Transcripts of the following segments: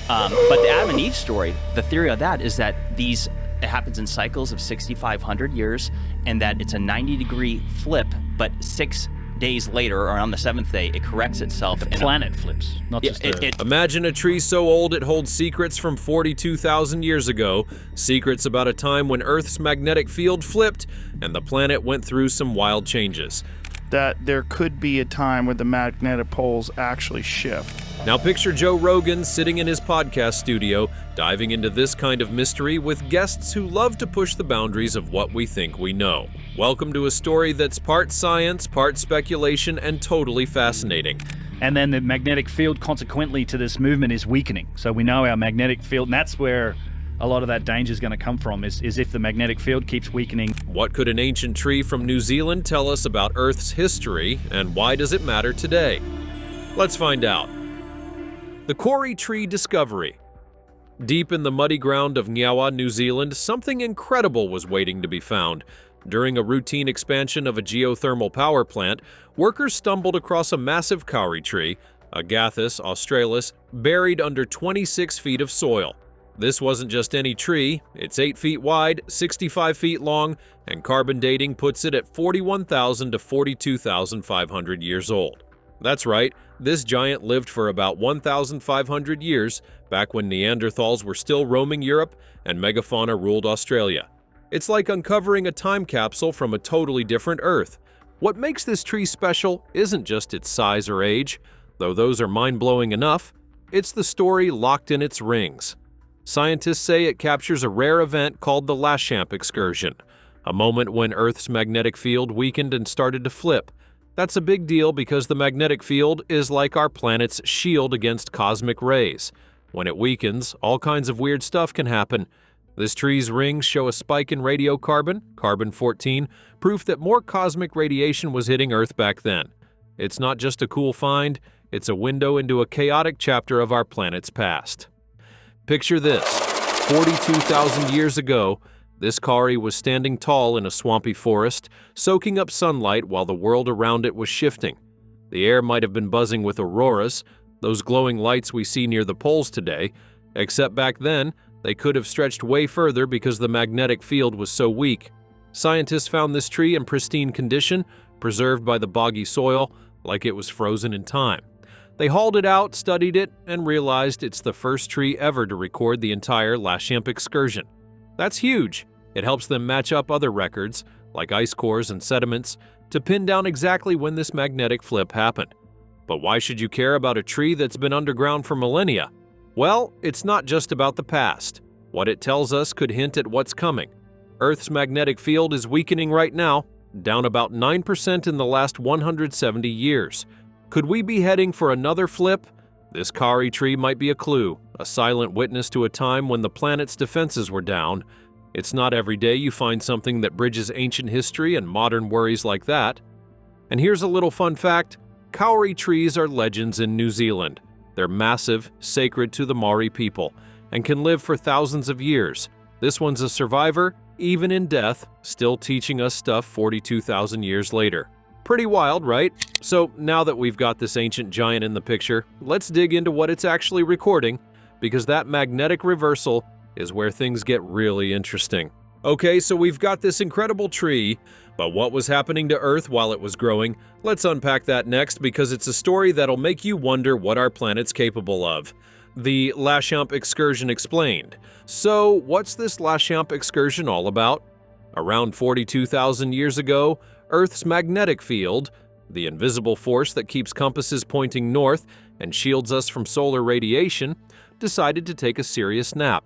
But the Adam and Eve story, the theory of that is that it happens in cycles of 6,500 years, and that it's a 90-degree flip, but 6 days later, or on the 7th day, it corrects itself. The planet flips, not just Imagine a tree so old it holds secrets from 42,000 years ago, secrets about a time when Earth's magnetic field flipped and the planet went through some wild changes. That there could be a time where the magnetic poles actually shift. Now picture Joe Rogan sitting in his podcast studio, diving into this kind of mystery with guests who love to push the boundaries of what we think we know. Welcome to a story that's part science, part speculation, and totally fascinating. And then the magnetic field, consequently to this movement, is weakening. So we know our magnetic field, and that's where a lot of that danger is going to come from, is if the magnetic field keeps weakening. What could an ancient tree from New Zealand tell us about Earth's history, and why does it matter today? Let's find out. The Quarry Tree Discovery. Deep in the muddy ground of Ngawa, New Zealand, something incredible was waiting to be found. During a routine expansion of a geothermal power plant, workers stumbled across a massive kauri tree, Agathis australis, buried under 26 feet of soil. This wasn't just any tree, it's 8 feet wide, 65 feet long, and carbon dating puts it at 41,000 to 42,500 years old. That's right, this giant lived for about 1,500 years, back when Neanderthals were still roaming Europe and megafauna ruled Australia. It's like uncovering a time capsule from a totally different Earth. What makes this tree special isn't just its size or age, though those are mind-blowing enough, it's the story locked in its rings. Scientists say it captures a rare event called the Lashchamp excursion, a moment when Earth's magnetic field weakened and started to flip. That's a big deal because the magnetic field is like our planet's shield against cosmic rays. When it weakens, all kinds of weird stuff can happen. This tree's rings show a spike in radiocarbon, carbon-14, proof that more cosmic radiation was hitting Earth back then. It's not just a cool find, it's a window into a chaotic chapter of our planet's past. Picture this. 42,000 years ago, this kauri was standing tall in a swampy forest, soaking up sunlight while the world around it was shifting. The air might have been buzzing with auroras, those glowing lights we see near the poles today, except back then, they could have stretched way further because the magnetic field was so weak. Scientists found this tree in pristine condition, preserved by the boggy soil, like it was frozen in time. They hauled it out, studied it, and realized it's the first tree ever to record the entire Lashchamp excursion. That's huge. It helps them match up other records, like ice cores and sediments, to pin down exactly when this magnetic flip happened. But why should you care about a tree that's been underground for millennia? Well, it's not just about the past. What it tells us could hint at what's coming. Earth's magnetic field is weakening right now, down about 9% in the last 170 years. Could we be heading for another flip? This kauri tree might be a clue, a silent witness to a time when the planet's defenses were down. It's not every day you find something that bridges ancient history and modern worries like that. And here's a little fun fact. Kauri trees are legends in New Zealand. They're massive, sacred to the Maori people, and can live for thousands of years. This one's a survivor, even in death, still teaching us stuff 42,000 years later. Pretty wild, right? So now that we've got this ancient giant in the picture, let's dig into what it's actually recording, because that magnetic reversal is where things get really interesting. Okay, so we've got this incredible tree, but what was happening to Earth while it was growing? Let's unpack that next because it's a story that'll make you wonder what our planet's capable of. The Lashchamp excursion explained. So, what's this Lashchamp excursion all about? Around 42,000 years ago, Earth's magnetic field, the invisible force that keeps compasses pointing north and shields us from solar radiation, decided to take a serious nap.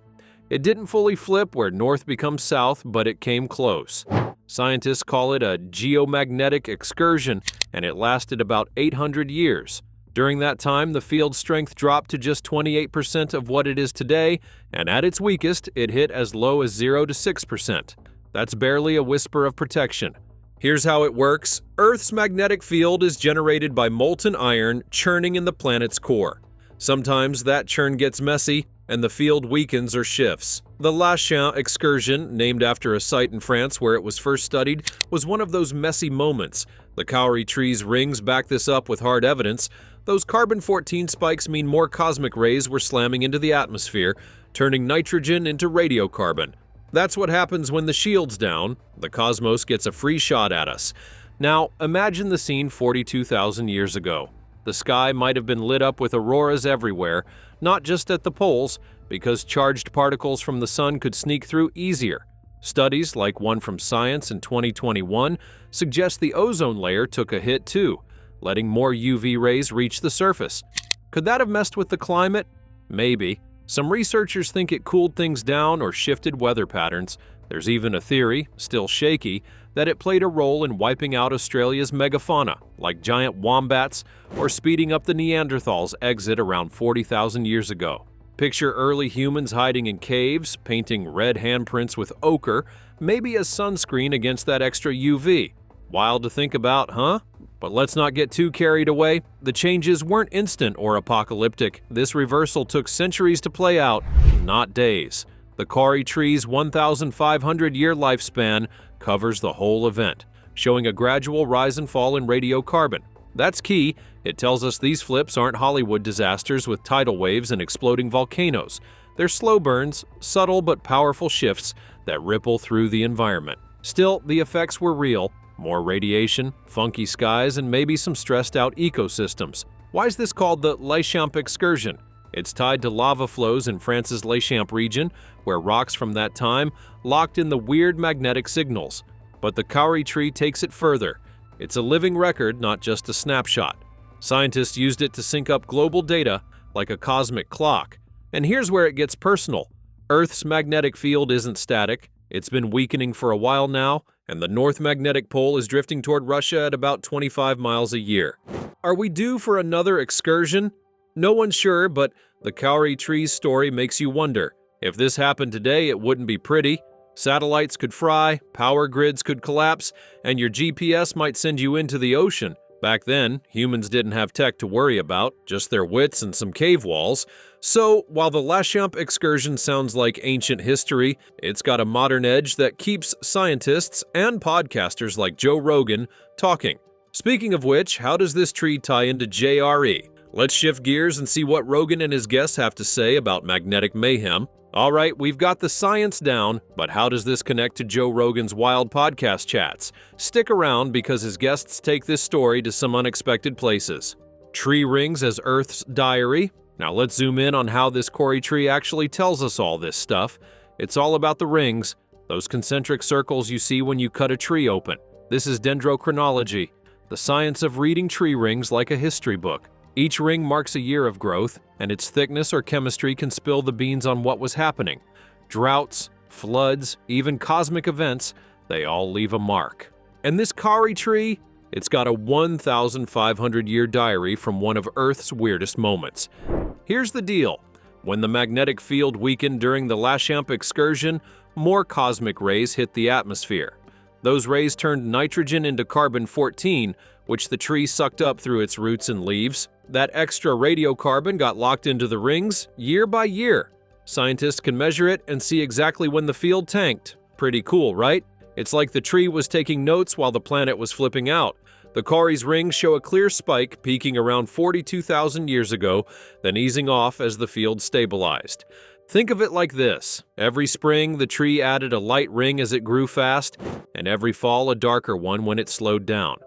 It didn't fully flip where north becomes south, but it came close. Scientists call it a geomagnetic excursion, and it lasted about 800 years. During that time, the field's strength dropped to just 28% of what it is today, and at its weakest, it hit as low as 0 to 6%. That's barely a whisper of protection. Here's how it works. Earth's magnetic field is generated by molten iron churning in the planet's core. Sometimes that churn gets messy, and the field weakens or shifts. The Lashchamp excursion, named after a site in France where it was first studied, was one of those messy moments. The kauri tree's rings back this up with hard evidence. Those carbon-14 spikes mean more cosmic rays were slamming into the atmosphere, turning nitrogen into radiocarbon. That's what happens when the shield's down. The cosmos gets a free shot at us. Now, imagine the scene 42,000 years ago. The sky might have been lit up with auroras everywhere, not just at the poles, because charged particles from the sun could sneak through easier. Studies, like one from Science in 2021, suggest the ozone layer took a hit too, letting more UV rays reach the surface. Could that have messed with the climate? Maybe. Some researchers think it cooled things down or shifted weather patterns. There's even a theory, still shaky, that it played a role in wiping out Australia's megafauna, like giant wombats, or speeding up the Neanderthals' exit around 40,000 years ago. Picture early humans hiding in caves, painting red handprints with ochre, maybe as sunscreen against that extra UV. Wild to think about, huh? But let's not get too carried away. The changes weren't instant or apocalyptic. This reversal took centuries to play out, not days. The Kauri tree's 1,500-year lifespan covers the whole event, showing a gradual rise and fall in radiocarbon. That's key. It tells us these flips aren't Hollywood disasters with tidal waves and exploding volcanoes. They're slow burns, subtle but powerful shifts that ripple through the environment. Still, the effects were real. More radiation, funky skies, and maybe some stressed-out ecosystems. Why is this called the Lachamp excursion? It's tied to lava flows in France's Lachamp region, where rocks from that time locked in the weird magnetic signals. But the Kauri tree takes it further. It's a living record, not just a snapshot. Scientists used it to sync up global data like a cosmic clock. And here's where it gets personal. Earth's magnetic field isn't static. It's been weakening for a while now, and the North Magnetic Pole is drifting toward Russia at about 25 miles a year. Are we due for another excursion? No one's sure, but the Kauri tree's story makes you wonder. If this happened today, it wouldn't be pretty. Satellites could fry, power grids could collapse, and your GPS might send you into the ocean. Back then, humans didn't have tech to worry about, just their wits and some cave walls. So, while the Lachamp excursion sounds like ancient history, it's got a modern edge that keeps scientists and podcasters like Joe Rogan talking. Speaking of which, how does this tree tie into JRE? Let's shift gears and see what Rogan and his guests have to say about magnetic mayhem. All right, we've got the science down, but how does this connect to Joe Rogan's wild podcast chats? Stick around because his guests take this story to some unexpected places. Tree rings as Earth's diary. Now let's zoom in on how this Kauri tree actually tells us all this stuff. It's all about the rings, those concentric circles you see when you cut a tree open. This is dendrochronology, the science of reading tree rings like a history book. Each ring marks a year of growth, and its thickness or chemistry can spill the beans on what was happening. Droughts, floods, even cosmic events, they all leave a mark. And this Kauri tree, it's got a 1,500-year diary from one of Earth's weirdest moments. Here's the deal. When the magnetic field weakened during the Lachamp excursion, more cosmic rays hit the atmosphere. Those rays turned nitrogen into carbon-14, which the tree sucked up through its roots and leaves. That extra radiocarbon got locked into the rings year by year. Scientists can measure it and see exactly when the field tanked. Pretty cool, right? It's like the tree was taking notes while the planet was flipping out. The Kauri's rings show a clear spike peaking around 42,000 years ago, then easing off as the field stabilized. Think of it like this. Every spring, the tree added a light ring as it grew fast, and every fall a darker one when it slowed down.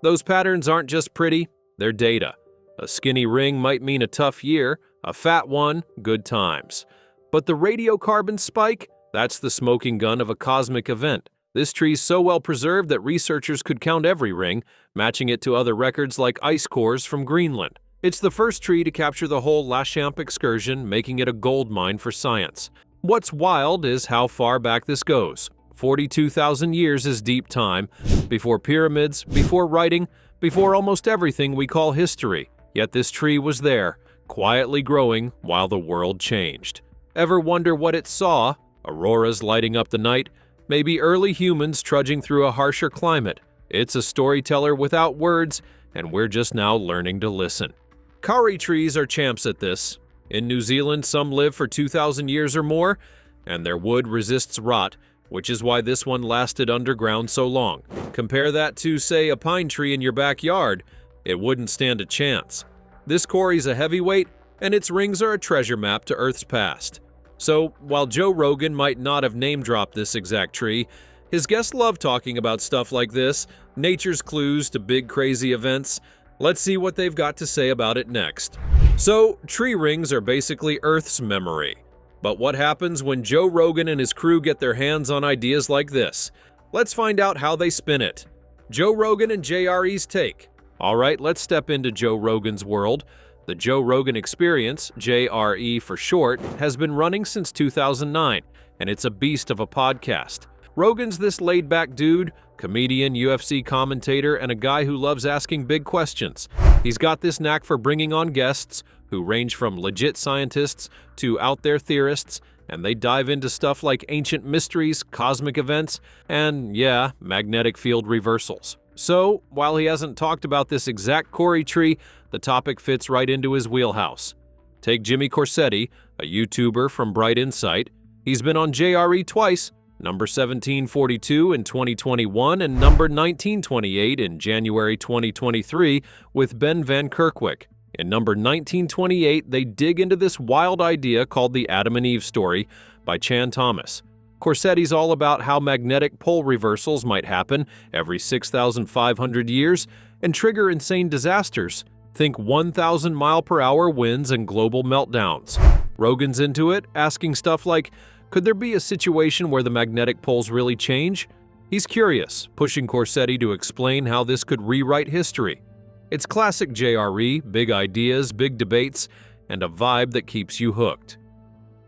Those patterns aren't just pretty, they're data. A skinny ring might mean a tough year, a fat one, good times. But the radiocarbon spike, that's the smoking gun of a cosmic event. This tree's so well preserved that researchers could count every ring, matching it to other records like ice cores from Greenland. It's the first tree to capture the whole Lachamp excursion, making it a gold mine for science. What's wild is how far back this goes. 42,000 years is deep time, before pyramids, before writing, before almost everything we call history. Yet this tree was there, quietly growing while the world changed. Ever wonder what it saw? Auroras lighting up the night? Maybe early humans trudging through a harsher climate? It's a storyteller without words, and we're just now learning to listen. Kauri trees are champs at this. In New Zealand, some live for 2,000 years or more, and their wood resists rot, which is why this one lasted underground so long. Compare that to, say, a pine tree in your backyard. It wouldn't stand a chance. This quarry's a heavyweight, and its rings are a treasure map to Earth's past. So, while Joe Rogan might not have name-dropped this exact tree, his guests love talking about stuff like this, nature's clues to big crazy events. Let's see what they've got to say about it next. So, tree rings are basically Earth's memory. But what happens when Joe Rogan and his crew get their hands on ideas like this? Let's find out how they spin it. Joe Rogan and JRE's take. Alright, let's step into Joe Rogan's world. The Joe Rogan Experience, JRE for short, has been running since 2009, and it's a beast of a podcast. Rogan's this laid-back dude, comedian, UFC commentator, and a guy who loves asking big questions. He's got this knack for bringing on guests who range from legit scientists to out-there theorists, and they dive into stuff like ancient mysteries, cosmic events, and, yeah, magnetic field reversals. So, while he hasn't talked about this exact Corey tree, the topic fits right into his wheelhouse. Take Jimmy Corsetti, a YouTuber from Bright Insight. He's been on JRE twice, number 1742 in 2021 and number 1928 in January 2023 with Ben Van Kerkwyk. In number 1928, they dig into this wild idea called the Adam and Eve story by Chan Thomas. Corsetti's all about how magnetic pole reversals might happen every 6,500 years and trigger insane disasters. Think 1,000-mile-per-hour winds and global meltdowns. Rogan's into it, asking stuff like, could there be a situation where the magnetic poles really change? He's curious, pushing Corsetti to explain how this could rewrite history. It's classic JRE, big ideas, big debates, and a vibe that keeps you hooked.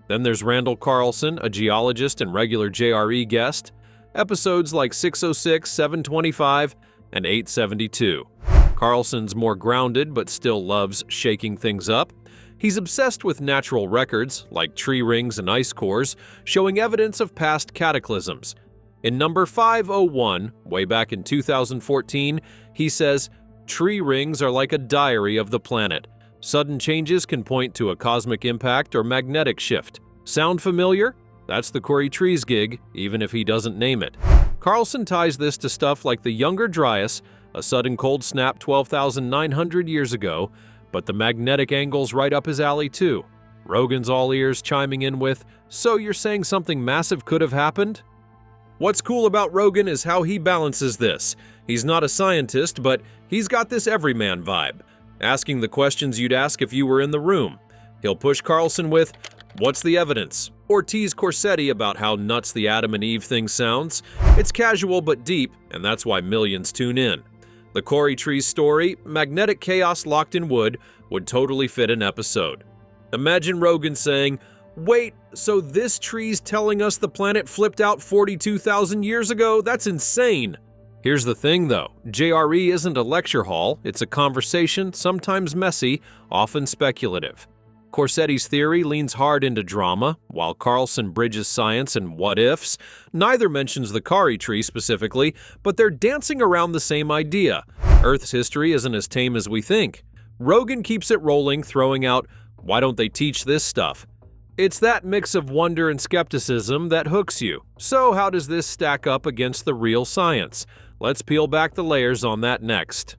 Then there's Randall Carlson, a geologist and regular JRE guest. Episodes like 606, 725, and 872. Carlson's more grounded but still loves shaking things up. He's obsessed with natural records, like tree rings and ice cores, showing evidence of past cataclysms. In number 501, way back in 2014, he says, tree rings are like a diary of the planet. Sudden changes can point to a cosmic impact or magnetic shift. Sound familiar? That's the Corey Trees gig, even if he doesn't name it. Carlson ties this to stuff like the Younger Dryas, a sudden cold snap 12,900 years ago, but the magnetic angle's right up his alley too. Rogan's all ears chiming in with, so you're saying something massive could have happened? What's cool about Rogan is how he balances this. He's not a scientist, but he's got this everyman vibe, asking the questions you'd ask if you were in the room. He'll push Carlson with, what's the evidence? Or tease Corsetti about how nuts the Adam and Eve thing sounds. It's casual but deep, and that's why millions tune in. The Corey Trees story, magnetic chaos locked in wood, would totally fit an episode. Imagine Rogan saying, wait, so this tree's telling us the planet flipped out 42,000 years ago? That's insane! Here's the thing though, JRE isn't a lecture hall, it's a conversation, sometimes messy, often speculative. Corsetti's theory leans hard into drama, while Carlson bridges science and what-ifs. Neither mentions the Corey tree specifically, but they're dancing around the same idea. Earth's history isn't as tame as we think. Rogan keeps it rolling, throwing out, why don't they teach this stuff? It's that mix of wonder and skepticism that hooks you. So how does this stack up against the real science? Let's peel back the layers on that next.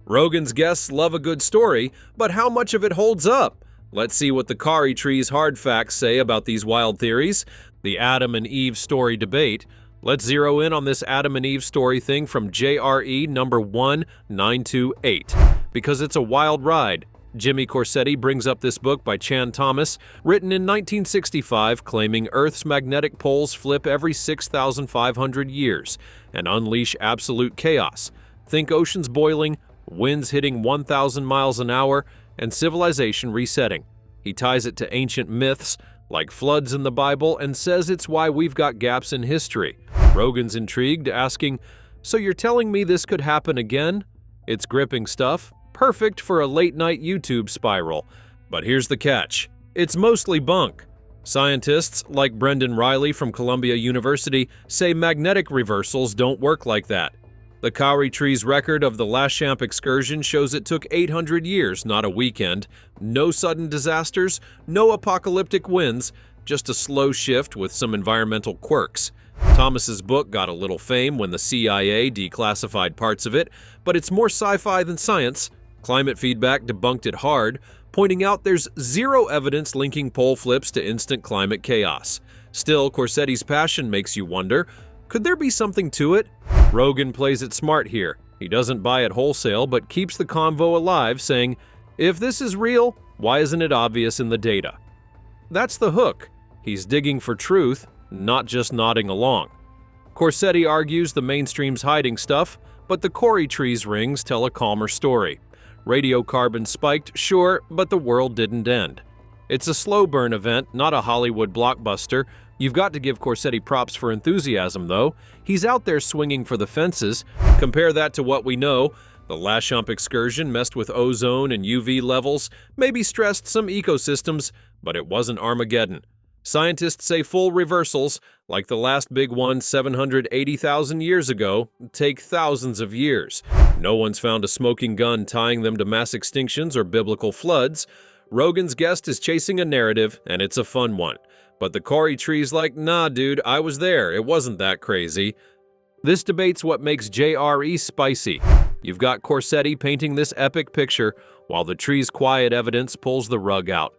Rogan's guests love a good story, but how much of it holds up? Let's see what the Corey Tree's hard facts say about these wild theories. The Adam and Eve story debate. Let's zero in on this Adam and Eve story thing from JRE number 1928, because it's a wild ride. Jimmy Corsetti brings up this book by Chan Thomas, written in 1965, claiming Earth's magnetic poles flip every 6,500 years and unleash absolute chaos. Think oceans boiling, winds hitting 1,000 miles an hour, and civilization resetting. He ties it to ancient myths, like floods in the Bible, and says it's why we've got gaps in history. Rogan's intrigued, asking, so you're telling me this could happen again? It's gripping stuff, perfect for a late-night YouTube spiral. But here's the catch. It's mostly bunk. Scientists, like Brendan Riley from Columbia University, say magnetic reversals don't work like that. The Corey Tree's record of the Lashchamp excursion shows it took 800 years, not a weekend. No sudden disasters, no apocalyptic winds, just a slow shift with some environmental quirks. Thomas's book got a little fame when the CIA declassified parts of it, but it's more sci-fi than science. Climate Feedback debunked it hard, pointing out there's zero evidence linking pole flips to instant climate chaos. Still, Corsetti's passion makes you wonder, could there be something to it? Rogan plays it smart here. He doesn't buy it wholesale, but keeps the convo alive, saying, if this is real, why isn't it obvious in the data? That's the hook. He's digging for truth, not just nodding along. Corsetti argues the mainstream's hiding stuff, but the Quarry Tree's rings tell a calmer story. Radiocarbon spiked, sure, but the world didn't end. It's a slow burn event, not a Hollywood blockbuster. You've got to give Corsetti props for enthusiasm, though. He's out there swinging for the fences. Compare that to what we know. The Lashump excursion messed with ozone and UV levels, maybe stressed some ecosystems, but it wasn't Armageddon. Scientists say full reversals, like the last big one 780,000 years ago, take thousands of years. No one's found a smoking gun tying them to mass extinctions or biblical floods. Rogan's guest is chasing a narrative, and it's a fun one. But the Quarry Tree's like, nah dude, I was there, it wasn't that crazy. This debate's what makes JRE spicy. You've got Corsetti painting this epic picture, while the tree's quiet evidence pulls the rug out.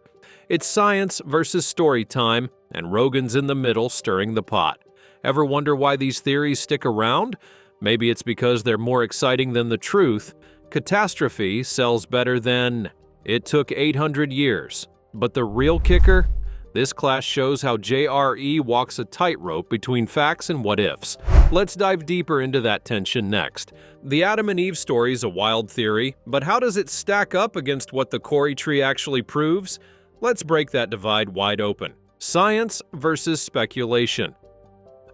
It's science versus story time, and Rogan's in the middle stirring the pot. Ever wonder why these theories stick around? Maybe it's because they're more exciting than the truth. Catastrophe sells better than... It took 800 years. But the real kicker? This class shows how JRE walks a tightrope between facts and what-ifs. Let's dive deeper into that tension next. The Adam and Eve story's a wild theory, but how does it stack up against what the Quarry Tree actually proves? Let's break that divide wide open. Science versus speculation.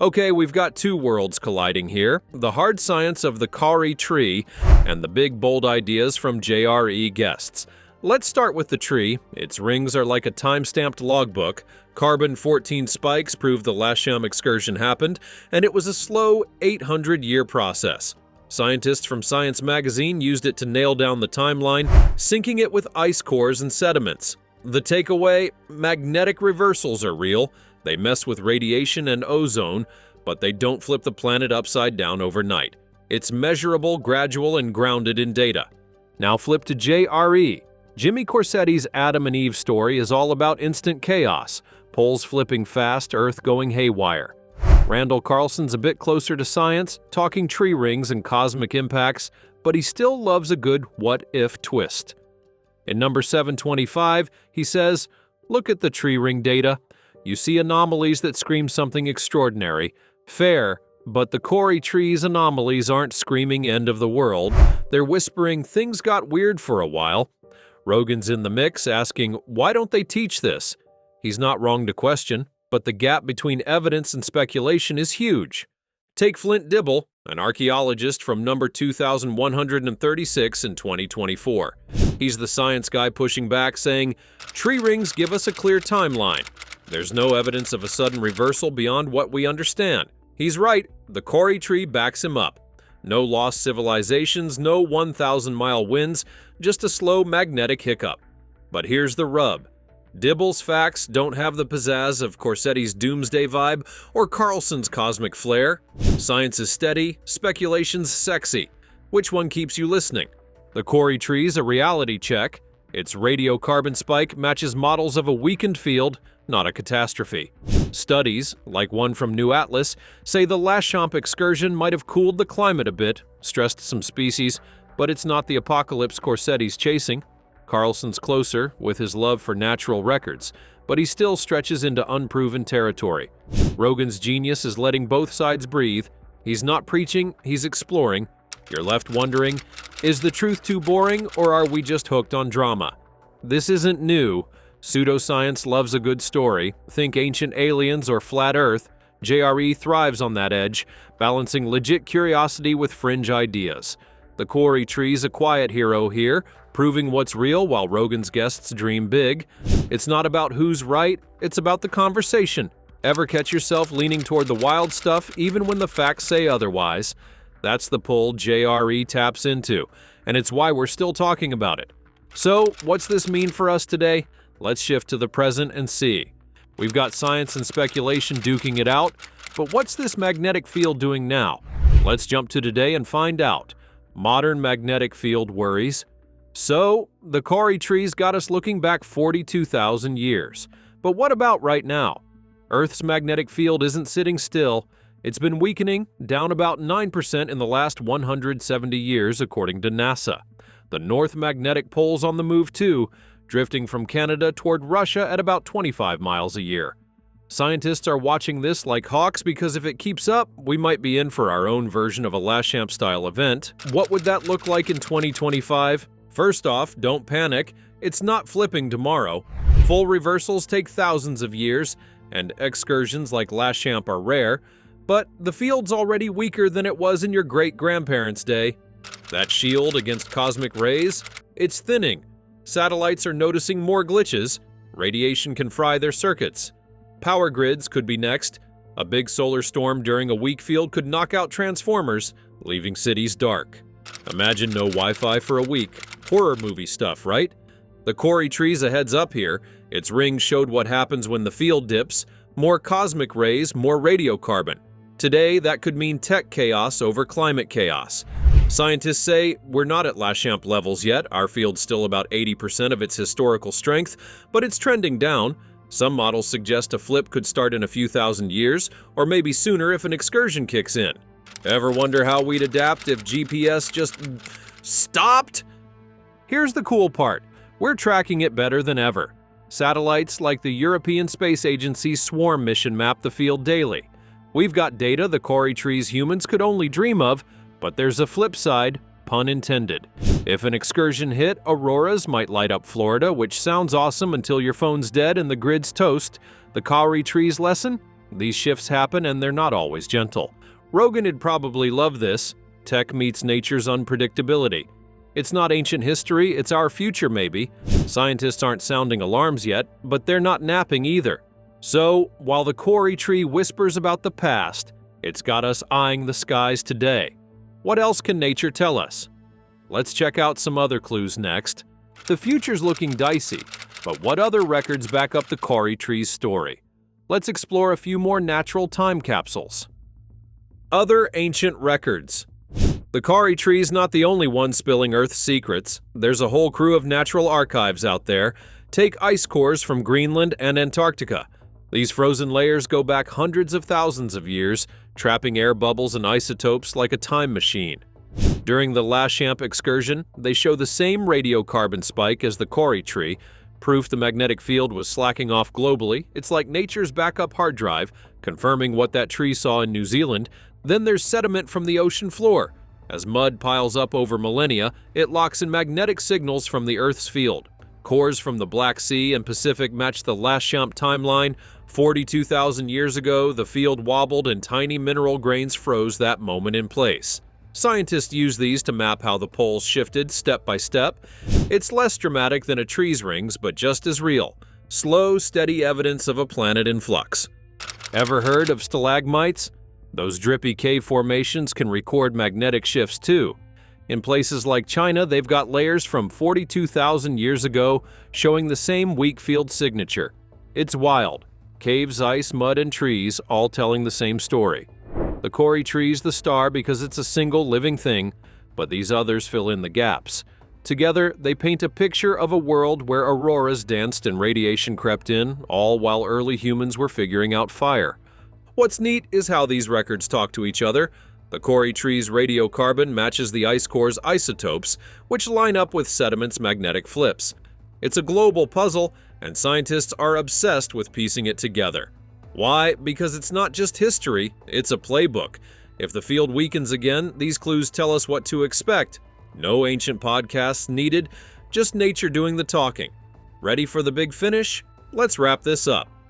Okay, we've got two worlds colliding here. The hard science of the Quarry Tree and the big bold ideas from JRE guests. Let's start with the tree. Its rings are like a time-stamped logbook. Carbon-14 spikes prove the Lasham excursion happened, and it was a slow 800-year process. Scientists from Science magazine used it to nail down the timeline, syncing it with ice cores and sediments. The takeaway? Magnetic reversals are real. They mess with radiation and ozone, but they don't flip the planet upside down overnight. It's measurable, gradual, and grounded in data. Now flip to JRE. Jimmy Corsetti's Adam and Eve story is all about instant chaos, poles flipping fast, Earth going haywire. Randall Carlson's a bit closer to science, talking tree rings and cosmic impacts, but he still loves a good what-if twist. In number 725, he says, look at the tree ring data. You see anomalies that scream something extraordinary. Fair, but the Quarry Tree's anomalies aren't screaming end of the world. They're whispering things got weird for a while. Rogan's in the mix, asking, why don't they teach this? He's not wrong to question, but the gap between evidence and speculation is huge. Take Flint Dibble, an archaeologist from number 2136 in 2024. He's the science guy pushing back, saying, tree rings give us a clear timeline. There's no evidence of a sudden reversal beyond what we understand. He's right, the Quarry Tree backs him up. No lost civilizations, no 1,000-mile winds, just a slow magnetic hiccup. But here's the rub. Dibble's facts don't have the pizzazz of Corsetti's doomsday vibe or Carlson's cosmic flair. Science is steady, speculation's sexy. Which one keeps you listening? The Quarry Tree's a reality check. Its radiocarbon spike matches models of a weakened field, not a catastrophe. Studies, like one from New Atlas, say the Lashump excursion might have cooled the climate a bit, stressed some species, but it's not the apocalypse Corsetti's chasing. Carlson's closer, with his love for natural records, but he still stretches into unproven territory. Rogan's genius is letting both sides breathe. He's not preaching, he's exploring. You're left wondering, is the truth too boring, or are we just hooked on drama? This isn't new. Pseudoscience loves a good story. Think ancient aliens or flat Earth. JRE thrives on that edge, balancing legit curiosity with fringe ideas. The Quarry Tree's a quiet hero here, proving what's real while Rogan's guests dream big. It's not about who's right, it's about the conversation. Ever catch yourself leaning toward the wild stuff even when the facts say otherwise? That's the pull JRE taps into, and it's why we're still talking about it. So, what's this mean for us today? Let's shift to the present and see. We've got science and speculation duking it out, but what's this magnetic field doing now? Let's jump to today and find out. Modern magnetic field worries. So, the Quarry Trees got us looking back 42,000 years. But what about right now? Earth's magnetic field isn't sitting still. It's been weakening, down about 9% in the last 170 years, according to NASA. The North Magnetic Pole's on the move too, drifting from Canada toward Russia at about 25 miles a year. Scientists are watching this like hawks because if it keeps up, we might be in for our own version of a Lashchamp-style event. What would that look like in 2025? First off, don't panic. It's not flipping tomorrow. Full reversals take thousands of years, and excursions like Lashchamp are rare, but the field's already weaker than it was in your great-grandparents' day. That shield against cosmic rays? It's thinning. Satellites are noticing more glitches. Radiation can fry their circuits. Power grids could be next. A big solar storm during a weak field could knock out transformers, leaving cities dark. Imagine no Wi-Fi for a week. Horror movie stuff, right? The Quarry Tree's a heads up here. Its rings showed what happens when the field dips. More cosmic rays, more radiocarbon. Today, that could mean tech chaos over climate chaos. Scientists say we're not at Lashchamp levels yet. Our field's still about 80% of its historical strength, but it's trending down. Some models suggest a flip could start in a few thousand years, or maybe sooner if an excursion kicks in. Ever wonder how we'd adapt if GPS just stopped? Here's the cool part. We're tracking it better than ever. Satellites like the European Space Agency's Swarm mission map the field daily. We've got data the Quarry Trees humans could only dream of, but there's a flip side, pun intended. If an excursion hit, auroras might light up Florida, which sounds awesome until your phone's dead and the grid's toast. The Quarry Trees lesson? These shifts happen and they're not always gentle. Rogan'd probably love this. Tech meets nature's unpredictability. It's not ancient history, it's our future maybe. Scientists aren't sounding alarms yet, but they're not napping either. So, while the Quarry Tree whispers about the past, it's got us eyeing the skies today. What else can nature tell us? Let's check out some other clues next. The future's looking dicey, but what other records back up the Quarry Tree's story? Let's explore a few more natural time capsules. Other ancient records. The Quarry Tree's not the only one spilling Earth's secrets. There's a whole crew of natural archives out there. Take ice cores from Greenland and Antarctica. These frozen layers go back hundreds of thousands of years, trapping air bubbles and isotopes like a time machine. During the Lashchamp excursion, they show the same radiocarbon spike as the Quarry Tree, proof the magnetic field was slacking off globally. It's like nature's backup hard drive, confirming what that tree saw in New Zealand. Then there's sediment from the ocean floor. As mud piles up over millennia, it locks in magnetic signals from the Earth's field. Cores from the Black Sea and Pacific match the Lashchamp timeline. 42,000 years ago, the field wobbled and tiny mineral grains froze that moment in place. Scientists use these to map how the poles shifted step by step. It's less dramatic than a tree's rings, but just as real. Slow, steady evidence of a planet in flux. Ever heard of stalagmites? Those drippy cave formations can record magnetic shifts too. In places like China, they've got layers from 42,000 years ago showing the same weak field signature. It's wild. Caves, ice, mud, and trees all telling the same story. The Quarry Tree's the star because it's a single living thing, but these others fill in the gaps. Together, they paint a picture of a world where auroras danced and radiation crept in, all while early humans were figuring out fire. What's neat is how these records talk to each other. The Quarry Tree's radiocarbon matches the ice core's isotopes, which line up with sediment's magnetic flips. It's a global puzzle, and scientists are obsessed with piecing it together. Why? Because it's not just history, it's a playbook. If the field weakens again, these clues tell us what to expect. No ancient podcasts needed, just nature doing the talking. Ready for the big finish? Let's wrap this up.